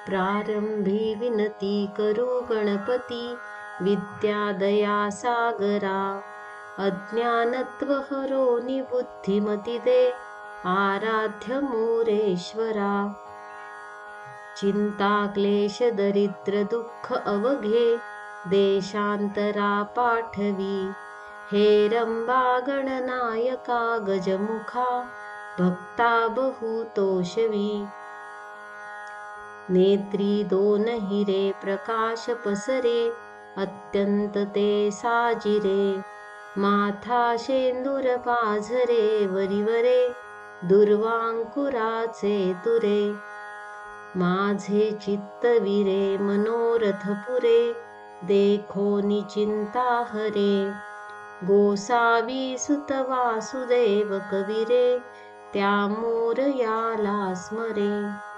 प्रारंभी विनती करू गणपती, विद्यादया सागरा। अज्ञानत्व हरो निबुद्धिमती दे, आराध्य मोरेश्वरा। चिंता क्लेश दरिद्र दुःख अवघे, देशांतरा पाठवी। हेरंबा गणनायका गजमुखा, भक्ता बहुतोषवी। नेत्री दोन हिरे प्रकाश पसरे, अत्यंत ते साजिरे। माथा शेंदूर पाझरे वरिवरे, दुर्वांकुराचे तुरे। माझे चित्तविरे मनोरथ पुरे, देखो निचिंता हरे। गोसावी सुत वासुदेव कविरे, त्या मोरयाला स्मरे।